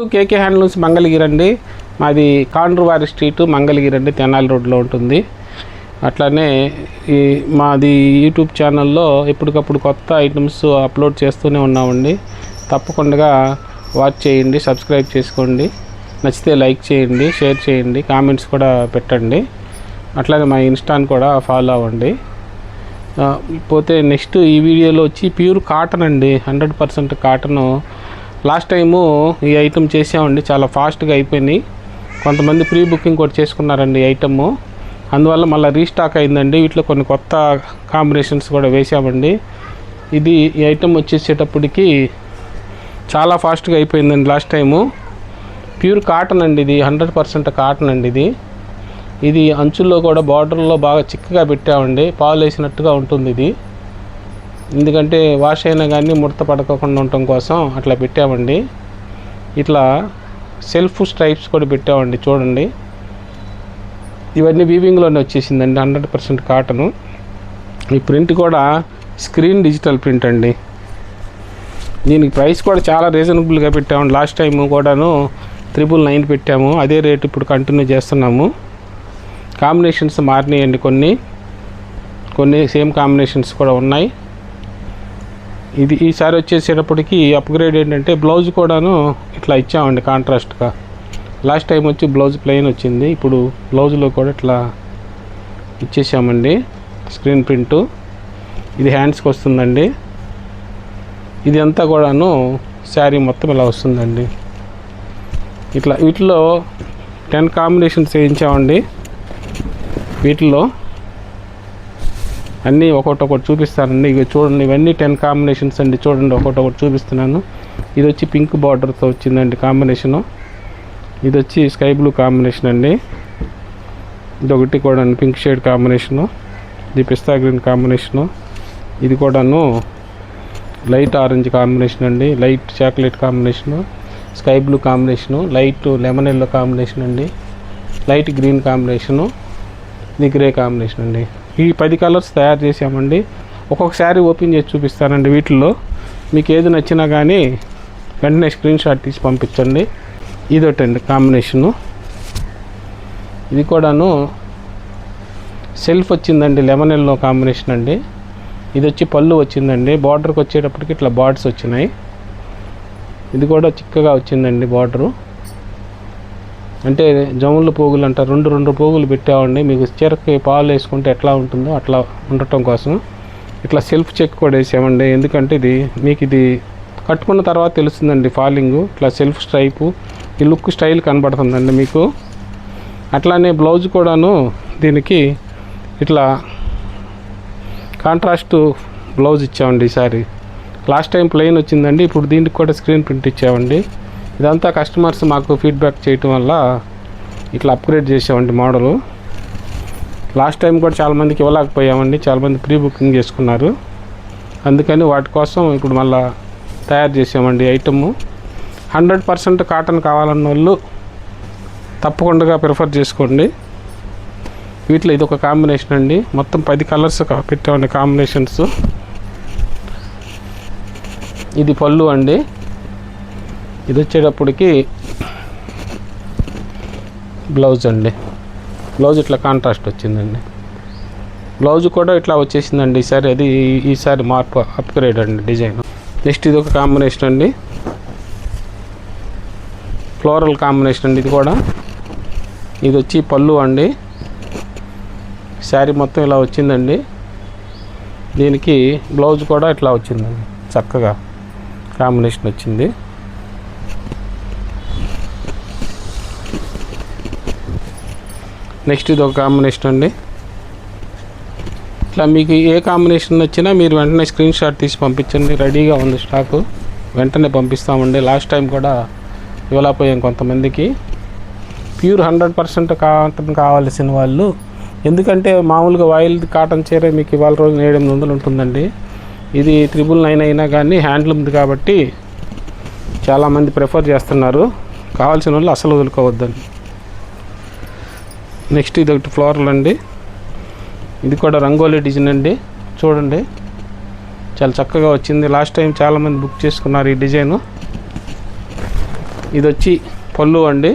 To KK handlooms Mangalagiri అండి. మాది కాండ్రువారి street Mangalagiri అండి, తెనాలి రోడ్లో ఉంటుంది. అట్లానే మాది యూట్యూబ్ ఛానల్లో ఎప్పటికప్పుడు కొత్త ఐటమ్స్ అప్లోడ్ చేస్తూనే ఉన్నామండి. తప్పకుండా వాచ్ చేయండి, సబ్స్క్రైబ్ చేసుకోండి. నచ్చితే లైక్ చేయండి, షేర్ చేయండి, కామెంట్స్ కూడా పెట్టండి. అట్లానే మా ఇన్స్టాని కూడా ఫాలో అవ్వండి. పోతే నెక్స్ట్ ఈ వీడియోలో వచ్చి ప్యూర్ కాటన్ అండి, 100% కాటను. లాస్ట్ టైము ఈ ఐటమ్ చేసామండి, చాలా ఫాస్ట్గా అయిపోయినాయి. కొంతమంది ప్రీ బుకింగ్ కూడా చేసుకున్నారండి ఈ ఐటము, అందువల్ల మళ్ళీ రీస్టాక్ అయిందండి. వీటిలో కొన్ని కొత్త కాంబినేషన్స్ కూడా వేసామండి. ఈ ఐటమ్ వచ్చేసేటప్పటికి చాలా ఫాస్ట్గా అయిపోయిందండి లాస్ట్ టైము. ప్యూర్ కాటన్ అండి, ఇది 100% కాటన్ అండి. ఇది అంచుల్లో కూడా బార్డర్లో బాగా చిక్కగా పెట్టామండి, పాలు వేసినట్టుగా ఉంటుంది ఇది. ఎందుకంటే వాష్ అయినా కానీ ముడత పడకుండా ఉండటం కోసం అట్లా పెట్టామండి. ఇట్లా సెల్ఫ్ స్ట్రైప్స్ కూడా పెట్టామండి, చూడండి. ఇవన్నీ వీవింగ్లోనే వచ్చేసిందండి, 100% కాటను. ఈ ప్రింట్ కూడా స్క్రీన్ డిజిటల్ ప్రింట్ అండి. దీనికి ప్రైస్ కూడా చాలా రీజనబుల్గా పెట్టామండి. లాస్ట్ టైం కూడాను 999 పెట్టాము, అదే రేటు ఇప్పుడు కంటిన్యూ చేస్తున్నాము. కాంబినేషన్స్ మారినాయండి, కొన్ని సేమ్ కాంబినేషన్స్ కూడా ఉన్నాయి. ఈసారి వచ్చేసేటప్పటికి అప్గ్రేడ్ ఏంటంటే బ్లౌజ్ కూడాను ఇట్లా ఇచ్చామండి కాంట్రాస్ట్గా. లాస్ట్ టైం వచ్చి బ్లౌజ్ ప్లెయిన్ వచ్చింది, ఇప్పుడు బ్లౌజ్లో కూడా ఇట్లా ఇచ్చేసామండి స్క్రీన్ ప్రింటు. ఇది హ్యాండ్స్కి వస్తుందండి. ఇది అంతా కూడాను శారీ మొత్తం ఇలా వస్తుందండి. ఇట్లా వీటిలో 10 కాంబినేషన్స్ వేయించామండి. వీటిలో అన్నీ ఒక్కొక్కటి చూపిస్తానండి. ఇవి చూడండి, ఇవన్నీ 10 కాంబినేషన్స్ అండి. చూడండి, ఒక్కొక్కటి చూపిస్తున్నాను. ఇది వచ్చి పింక్ బార్డర్తో వచ్చిందండి కాంబినేషను. ఇది వచ్చి స్కై బ్లూ కాంబినేషన్ అండి. ఇదొకటి కూడా పింక్ షేడ్ కాంబినేషను. ఇది పిస్తా గ్రీన్ కాంబినేషను. ఇది కూడాను లైట్ ఆరెంజ్ కాంబినేషన్ అండి, light chocolate combination, sky blue combination, light lemon yellow combination అండి, లైట్ గ్రీన్ కాంబినేషను, ఇది గ్రే కాంబినేషన్ అండి. ఈ 10 కలర్స్ తయారు చేసామండి. ఒక్కొక్క శారీ ఓపెన్ చేసి చూపిస్తానండి. వీటిల్లో మీకు ఏది నచ్చినా కానీ వెంటనే స్క్రీన్ షాట్ తీసి పంపించండి. ఇదొకటండి కాంబినేషను. ఇది కూడాను సెల్ఫ్ వచ్చిందండి, లెమన్ ఎల్లో కాంబినేషన్ అండి. ఇది వచ్చి పళ్ళు వచ్చిందండి, బార్డర్కి వచ్చేటప్పటికి ఇట్లా బార్డర్స్ వచ్చినాయి. ఇది కూడా చిక్కగా వచ్చిందండి బార్డరు. అంటే జముల పోగులు అంటారు, 2 పోగులు పెట్టామండి. మీకు చీరకి పాలు వేసుకుంటే ఎట్లా ఉంటుందో అట్లా ఉండటం కోసం ఇట్లా సెల్ఫ్ చెక్ కూడా వేసామండి. ఎందుకంటే మీకు ఇది కట్టుకున్న తర్వాత తెలుస్తుందండి ఫాలింగు. ఇట్లా సెల్ఫ్ స్ట్రైపు, ఈ లుక్ స్టైల్ కనబడుతుందండి మీకు. అట్లానే బ్లౌజ్ కూడాను దీనికి ఇట్లా కాంట్రాస్ట్ బ్లౌజ్ ఇచ్చామండి ఈసారి. లాస్ట్ టైం ప్లెయిన్ వచ్చిందండి, ఇప్పుడు దీనికి కూడా స్క్రీన్ ప్రింట్ ఇచ్చామండి. ఇదంతా కస్టమర్స్ మాకు ఫీడ్బ్యాక్ చేయటం వల్ల ఇట్లా అప్గ్రేడ్ చేసామండి మోడలు. లాస్ట్ టైం కూడా చాలామందికి ఇవ్వలేకపోయామండి, చాలామంది ప్రీ బుకింగ్ చేసుకున్నారు. అందుకని వాటి కోసం ఇప్పుడు మళ్ళీ తయారు చేసామండి ఐటము. 100% కాటన్ కావాలన్న వాళ్ళు తప్పకుండా ప్రిఫర్ చేసుకోండి. వీటిలో ఇది ఒక కాంబినేషన్ అండి, మొత్తం 10 కలర్స్ పెట్టామండి కాంబినేషన్స్. ఇది పళ్ళు అండి. ఇది వచ్చేటప్పటికి బ్లౌజ్ అండి. బ్లౌజ్ ఇట్లా కాంట్రాస్ట్ వచ్చిందండి. బ్లౌజ్ కూడా ఇట్లా వచ్చేసిందండి ఈసారి. ఈసారి మార్పు అప్గ్రేడ్ అండి డిజైన్. నెక్స్ట్ ఇది ఒక కాంబినేషన్ అండి, ఫ్లోరల్ కాంబినేషన్ అండి. ఇది కూడా ఇది వచ్చి పళ్ళు అండి. శారీ మొత్తం ఇలా వచ్చిందండి. దీనికి బ్లౌజ్ కూడా ఇట్లా వచ్చిందండి, చక్కగా కాంబినేషన్ వచ్చింది. నెక్స్ట్ ఇది ఒక కాంబినేషన్ అండి. ఇట్లా మీకు ఏ కాంబినేషన్ వచ్చినా మీరు వెంటనే స్క్రీన్ షాట్ తీసి పంపించండి, రెడీగా ఉంది స్టాకు, వెంటనే పంపిస్తామండి. లాస్ట్ టైం కూడా ఇవ్వలేకపోయాం కొంతమందికి. ప్యూర్ 100% కాటన్ కావాల్సిన వాళ్ళు, ఎందుకంటే మామూలుగా వాయిల్ కాటన్ చీర మీకు ఇవాళ రోజు 700 ఉంటుందండి. ఇది 999 అయినా కానీ హ్యాండ్లూమ్ది కాబట్టి చాలామంది ప్రిఫర్ చేస్తున్నారు. కావాల్సిన వాళ్ళు అసలు వదులుకోవద్దండి. నెక్స్ట్ ఇది ఒకటి ఫ్లోరల్ అండి. ఇది కూడా రంగోలీ డిజైన్ అండి, చూడండి చాలా చక్కగా వచ్చింది. లాస్ట్ టైం చాలామంది బుక్ చేసుకున్నారు ఈ డిజైను. ఇది వచ్చి పళ్ళు అండి.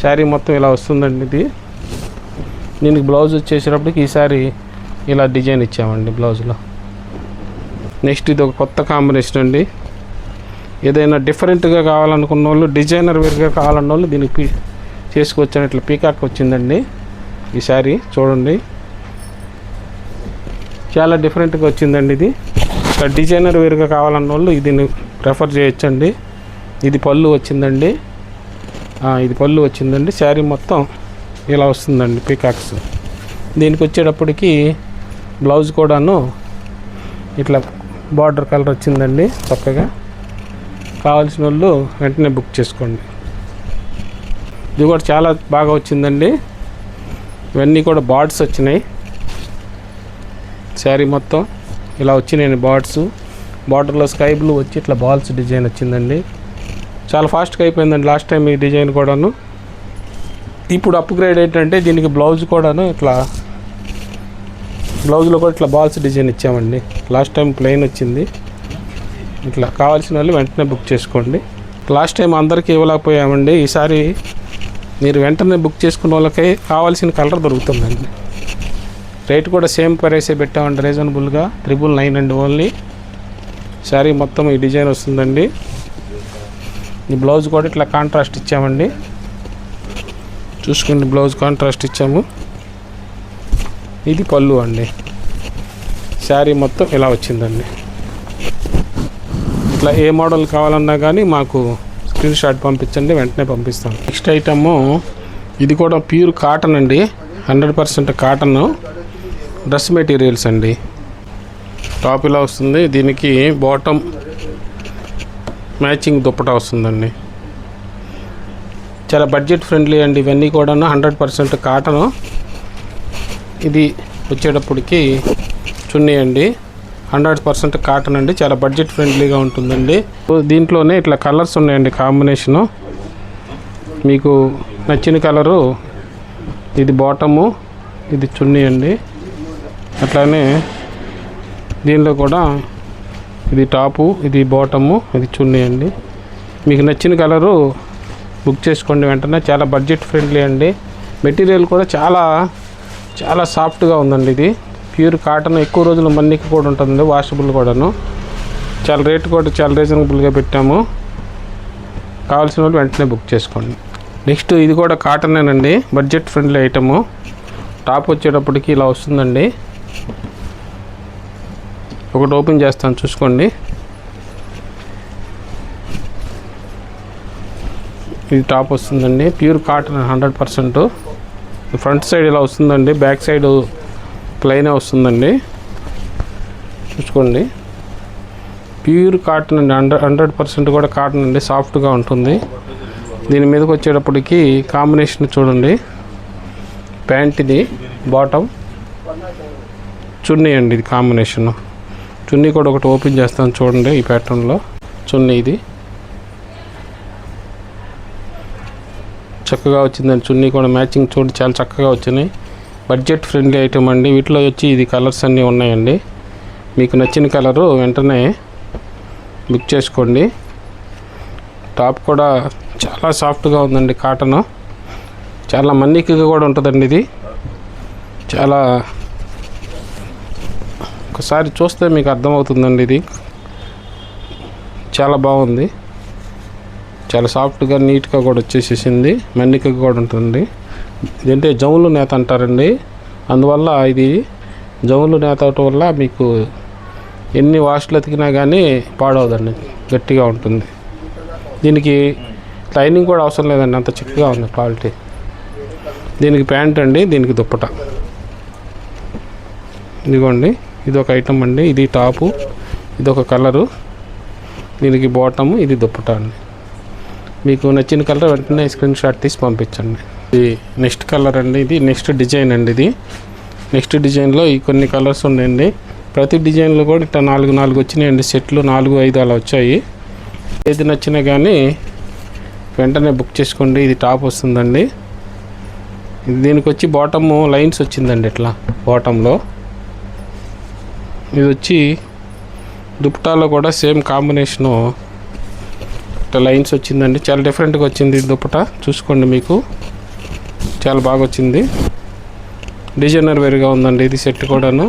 శారీ మొత్తం ఇలా వస్తుందండి. దీనికి బ్లౌజ్ వచ్చేసేటప్పటికి ఈసారి ఇలా డిజైన్ ఇచ్చామండి బ్లౌజ్లో. నెక్స్ట్ ఇది ఒక కొత్త కాంబినేషన్ అండి. ఏదైనా డిఫరెంట్గా కావాలనుకున్న వాళ్ళు, డిజైనర్ వేర్గా కావాలన్న వాళ్ళు దీనికి చేసుకొచ్చాను. ఇట్లా పీకాక్ వచ్చిందండి ఈ శారీ. చూడండి, చాలా డిఫరెంట్గా వచ్చిందండి ఇది. ఇట్లా డిజైనర్ వేర్గా కావాలన్న వాళ్ళు దీన్ని ప్రిఫర్ చేయొచ్చండి. ఇది పళ్ళు వచ్చిందండి. ఇది పళ్ళు వచ్చిందండి. శారీ మొత్తం ఇలా వస్తుందండి పీకాక్స్. దీనికి వచ్చేటప్పటికి బ్లౌజ్ కూడాను ఇట్లా బార్డర్ కలర్ వచ్చిందండి చక్కగా. కావాల్సిన వాళ్ళు వెంటనే బుక్ చేసుకోండి. ఇది కూడా చాలా బాగా వచ్చిందండి. ఇవన్నీ కూడా బార్డ్స్ వచ్చినాయి. శారీ మొత్తం ఇలా వచ్చినాయండి బార్డ్స్. బార్డర్లో స్కై బ్లూ వచ్చి ఇట్లా బాల్స్ డిజైన్ వచ్చిందండి. చాలా ఫాస్ట్గా అయిపోయిందండి లాస్ట్ టైం ఈ డిజైన్ కూడాను. ఇప్పుడు అప్గ్రేడ్ ఏంటంటే దీనికి బ్లౌజ్ కూడాను ఇట్లా, బ్లౌజ్లో కూడా ఇట్లా బాల్స్ డిజైన్ ఇచ్చామండి. లాస్ట్ టైం ప్లెయిన్ వచ్చింది. ఇట్లా కావాల్సిన వాళ్ళు వెంటనే బుక్ చేసుకోండి. లాస్ట్ టైం అందరికీ ఇవ్వలేకపోయామండి. ఈసారి మీరు వెంటనే బుక్ చేసుకున్న వాళ్ళకి కావాల్సిన కలర్ దొరుకుతుందండి. రేట్ కూడా సేమ్ ప్రైసే పెట్టామండి రీజనబుల్గా, 999 అండి ఓన్లీ. శారీ మొత్తం ఈ డిజైన్ వస్తుందండి. ఈ బ్లౌజ్ కూడా ఇట్లా కాంట్రాస్ట్ ఇచ్చామండి. చూసుకోండి, బ్లౌజ్ కాంట్రాస్ట్ ఇచ్చాము. ఇది పళ్ళు అండి. శారీ మొత్తం ఇలా వచ్చిందండి. ఇట్లా ఏ మోడల్ కావాలన్నా కానీ మాకు స్క్రీన్ షాట్ పంపించండి, వెంటనే పంపిస్తాం. నెక్స్ట్ ఐటము ఇది కూడా ప్యూర్ కాటన్ అండి, 100% కాటన్ డ్రెస్ మెటీరియల్స్ అండి. టాప్ ఇలా వస్తుంది. దీనికి బాటమ్ మ్యాచింగ్ దుప్పటా వస్తుందండి. చాలా బడ్జెట్ ఫ్రెండ్లీ అండి. ఇవన్నీ కూడా 100% కాటను. ఇది వచ్చేటప్పటికి చున్నీ అండి, 100% కాటన్ అండి. చాలా బడ్జెట్ ఫ్రెండ్లీగా ఉంటుందండి. దీంట్లోనే ఇట్లా కలర్స్ ఉన్నాయండి కాంబినేషను. మీకు నచ్చిన కలరు ఇది బాటము, ఇది చున్నీ అండి. అట్లానే దీనిలో కూడా ఇది టాపు, ఇది బాటము, ఇది చున్నీ అండి. మీకు నచ్చిన కలరు బుక్ చేసుకోండి వెంటనే. చాలా బడ్జెట్ ఫ్రెండ్లీ అండి. మెటీరియల్ కూడా చాలా చాలా సాఫ్ట్గా ఉందండి. ఇది ప్యూర్ కాటన్, ఎక్కువ రోజులు మన్నిక కూడా ఉంటుంది, వాషబుల్ కూడాను. చాలా రేట్ కూడా చాలా రీజనబుల్గా పెట్టాము. కావాల్సిన వాళ్ళు వెంటనే బుక్ చేసుకోండి. నెక్స్ట్ ఇది కూడా కాటనేనండి, బడ్జెట్ ఫ్రెండ్లీ ఐటము. టాప్ వచ్చేటప్పటికి ఇలా వస్తుందండి. ఒకటి ఓపెన్ చేస్తాను చూసుకోండి. ఇది టాప్ వస్తుందండి, ప్యూర్ కాటన్ 100%. ఫ్రంట్ సైడ్ ఇలా వస్తుందండి, బ్యాక్ సైడ్ ప్లెయిన్ వస్తుందండి. చూసుకోండి, ప్యూర్ కాటన్ అండి, 100% కూడా కాటన్ అండి, సాఫ్ట్గా ఉంటుంది. దీని మీదకి వచ్చేటప్పటికి కాంబినేషన్ చూడండి. ప్యాంట్ ఇది, బాటమ్, చున్నీ అండి. ఇది కాంబినేషన్. చున్నీ కూడా ఒకటి ఓపెన్ చేస్తాను చూడండి. ఈ ప్యాటర్న్లో చున్నీ ఇది చక్కగా వచ్చిందండి. చున్నీ కూడా మ్యాచింగ్ చూడండి, చాలా చక్కగా వచ్చినాయి. బడ్జెట్ ఫ్రెండ్లీ ఐటమ్ అండి. వీటిలో వచ్చి ఇది కలర్స్ అన్నీ ఉన్నాయండి. మీకు నచ్చిన కలరు వెంటనే బుక్ చేసుకోండి. టాప్ కూడా చాలా సాఫ్ట్గా ఉందండి, కాటన్. చాలా మన్నికగా కూడా ఉంటుందండి. ఇది చాలా, ఒకసారి చూస్తే మీకు అర్థమవుతుందండి. ఇది చాలా బాగుంది, చాలా సాఫ్ట్గా నీట్గా కూడా వచ్చేసేసింది, మన్నికగా కూడా ఉంటుంది. ఇదంటే జములు నేత అంటారండి. అందువల్ల ఇది జములు నేత అవటం వల్ల మీకు ఎన్ని వాష్లు ఎతికినా కానీ పాడవదండి, గట్టిగా ఉంటుంది. దీనికి లైనింగ్ కూడా అవసరం లేదండి, అంత చక్కగా ఉంది క్వాలిటీ. దీనికి ప్యాంట్ అండి, దీనికి దుప్పట. ఇదిగోండి, ఇది ఒక ఐటమ్ అండి. ఇది టాపు, ఇది ఒక కలరు, దీనికి బాటము, ఇది దుప్పట అండి. మీకు నచ్చిన కలర్ వెంటనే స్క్రీన్ షాట్ తీసి పంపించండి. ఇది నెక్స్ట్ కలర్ అండి, ఇది నెక్స్ట్ డిజైన్ అండి. ఇది నెక్స్ట్ డిజైన్లో ఈ కొన్ని కలర్స్ ఉన్నాయండి. ప్రతి డిజైన్లో కూడా ఇట్లా 4 వచ్చినాయండి సెట్లు, 4, 5 అలా వచ్చాయి. ఏది నచ్చినా కానీ వెంటనే బుక్ చేసుకోండి. ఇది టాప్ వస్తుందండి. దీనికి వచ్చి బాటము లైన్స్ వచ్చిందండి, ఇట్లా బాటంలో. ఇది వచ్చి దుప్పటాలో కూడా సేమ్ కాంబినేషను ఇట్లా లైన్స్ వచ్చిందండి. చాలా డిఫరెంట్గా వచ్చింది దుప్పట. చూసుకోండి, మీకు చాలా బాగా వచ్చింది. డిజైనర్ వేరుగా ఉందండి ఇది సెట్ కూడాను.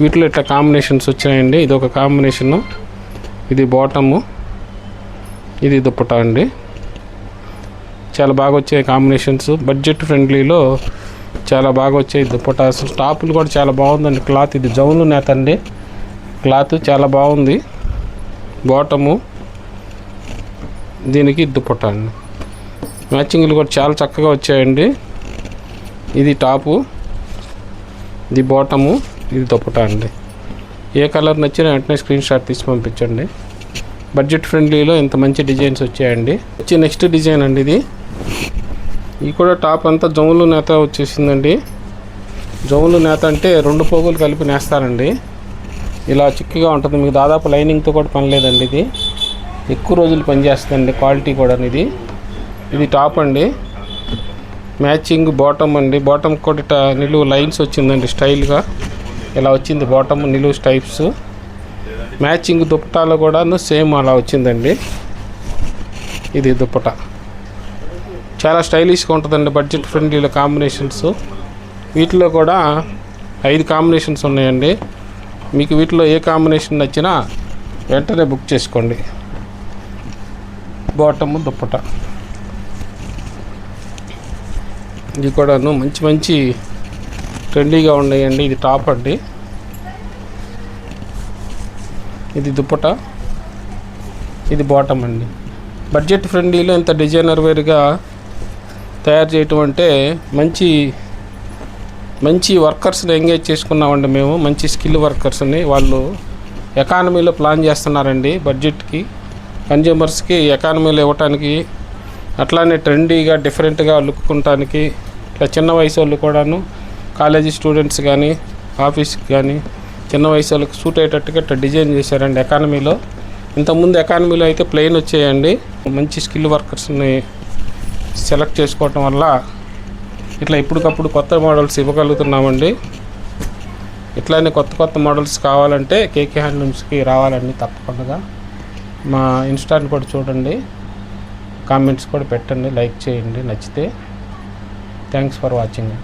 వీటిలో ఇట్లా కాంబినేషన్స్ వచ్చాయండి. ఇది ఒక కాంబినేషను, ఇది బాటము, ఇది దుప్పట అండి. చాలా బాగా వచ్చాయి కాంబినేషన్స్. బడ్జెట్ ఫ్రెండ్లీలో చాలా బాగా వచ్చాయి దుప్పట. అసలు టాపులు కూడా చాలా బాగుందండి. క్లాత్ ఇది జౌన్లు నేత అండి. క్లాత్ చాలా బాగుంది. బాటము, దీనికి దుప్పట అండి. మ్యాచింగ్లు కూడా చాలా చక్కగా వచ్చాయండి. ఇది టాపు, ఇది బాటము, ఇది దుప్పట అండి. ఏ కలర్ నచ్చినా వెంటనే స్క్రీన్ షాట్ తీసి పంపించండి. బడ్జెట్ ఫ్రెండ్లీలో ఇంత మంచి డిజైన్స్ వచ్చాయండి. వచ్చి నెక్స్ట్ డిజైన్ అండి. ఇది కూడా టాప్ అంతా జౌన్లు నేత వచ్చేసిందండి. జౌన్లు నేత అంటే 2 పోగులు కలిపి నేస్తారండి. ఇలా చిక్కగా ఉంటుంది. మీకు దాదాపు లైనింగ్తో కూడా పని లేదండి. ఇది ఎక్కువ రోజులు పనిచేస్తుందండి. క్వాలిటీ కూడా ఇది టాప్ అండి. మ్యాచింగ్ బాటమ్ అండి. బాటమ్ కూడా నిలువు లైన్స్ వచ్చిందండి. స్టైల్గా ఇలా వచ్చింది బాటమ్, నిలువు స్టైప్స్. మ్యాచింగ్ దుప్పటాలో కూడా సేమ్ అలా వచ్చిందండి. ఇది దుప్పట చాలా స్టైలిష్గా ఉంటుందండి. బడ్జెట్ ఫ్రెండ్లీలో కాంబినేషన్స్. వీటిలో కూడా 5 కాంబినేషన్స్ ఉన్నాయండి. మీకు వీటిలో ఏ కాంబినేషన్ నచ్చినా వెంటనే బుక్ చేసుకోండి. బాటము, దుప్పట. ఇది కూడాను మంచి ట్రెండీగా ఉన్నాయండి. ఇది టాప్ అండి. ఇది దుప్పట, ఇది బాటమ్ అండి. బడ్జెట్ ఫ్రెండ్లీలో ఇంత డిజైనర్ వేర్గా తయారు చేయటం అంటే మంచి వర్కర్స్ని ఎంగేజ్ చేసుకున్నామండి మేము. మంచి స్కిల్ వర్కర్స్ని. వాళ్ళు ఎకానమీలో ప్లాన్ చేస్తున్నారండి. బడ్జెట్కి, కన్జ్యూమర్స్కి ఎకానమీలో ఇవ్వటానికి, అట్లానే ట్రెండీగా డిఫరెంట్గా లుక్కుంటానికి. ఇట్లా చిన్న వయసు వాళ్ళు కూడాను, కాలేజీ స్టూడెంట్స్ కానీ, ఆఫీస్కి కానీ, చిన్న వయసు వాళ్ళకి సూట్ అయ్యేటట్టుగా ఇట్లా డిజైన్ చేశారండి ఎకానమీలో. ఇంతకుముందు ఎకానమీలో అయితే ప్లెయిన్ వచ్చాయండి. మంచి స్కిల్ వర్కర్స్ని సెలెక్ట్ చేసుకోవటం వల్ల ఇట్లా ఇప్పటికప్పుడు కొత్త మోడల్స్ ఇవ్వగలుగుతున్నామండి. ఇట్లానే కొత్త మోడల్స్ కావాలంటే కేకే హ్యాండ్లూమ్స్కి రావాలండి తప్పకుండా. మా ఇన్స్టాని కూడా చూడండి, కామెంట్స్ కూడా పెట్టండి, లైక్ చేయండి నచ్చితే. Thanks for watching.